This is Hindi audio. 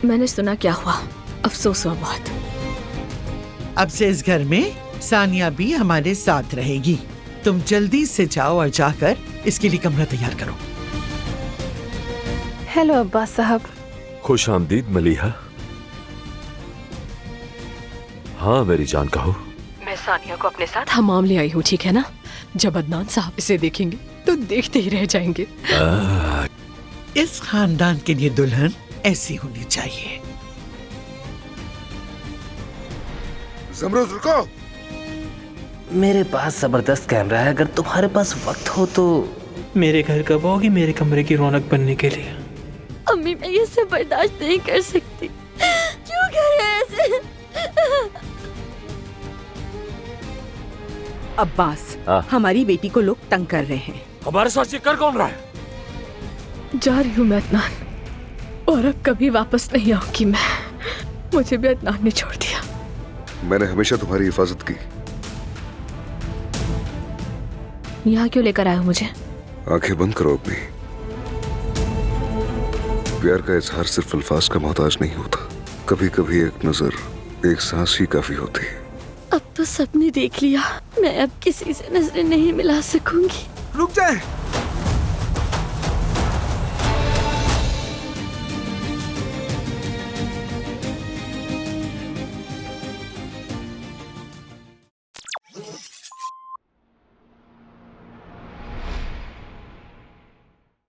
मैंने सुना क्या हुआ, अफसोस हुआ बहुत। अब से इस घर में सानिया भी हमारे साथ रहेगी। तुम जल्दी से जाओ और जाकर इसके लिए कमरा तैयार करो। हेलो अब्बास साहब। खुश आमदीद मलीहा। हाँ मेरी जान कहो। मैं सानिया को अपने साथ हमाम ले आई हूँ, ठीक है ना? जब अदनान साहब इसे देखेंगे तो देखते ही रह जाएंगे। इस खानदान के लिए दुल्हन ऐसी होनी चाहिए। ज़मरुद रुको। मेरे पास जबरदस्त कैमरा है, अगर तुम्हारे पास वक्त हो तो। मेरे घर कब आओगी मेरे कमरे की रौनक बनने के लिए? अम्मी मैं ये सब बर्दाश्त नहीं कर सकती। क्यों कर रहे हैं ऐसे? अब्बास, हमारी बेटी को लोग तंग कर रहे हैं। हमारे साथ ये कर कौन रहा है? जा रही हूँ मैं अदनान, और अब कभी वापस नहीं आऊंगी मैं। मुझे भी अदनान ने छोड़ दिया। मैंने हमेशा तुम्हारी हिफाजत की। यहाँ क्यों लेकर आए हो मुझे? आंखें बंद करो अपनी। प्यार का इजहार सिर्फ अल्फाज का मोहताज नहीं होता, कभी कभी एक नजर, एक सांस ही काफी होती है। अब तो सबने देख लिया, मैं अब किसी से नजरें नहीं मिला सकूंगी। रुक जाए।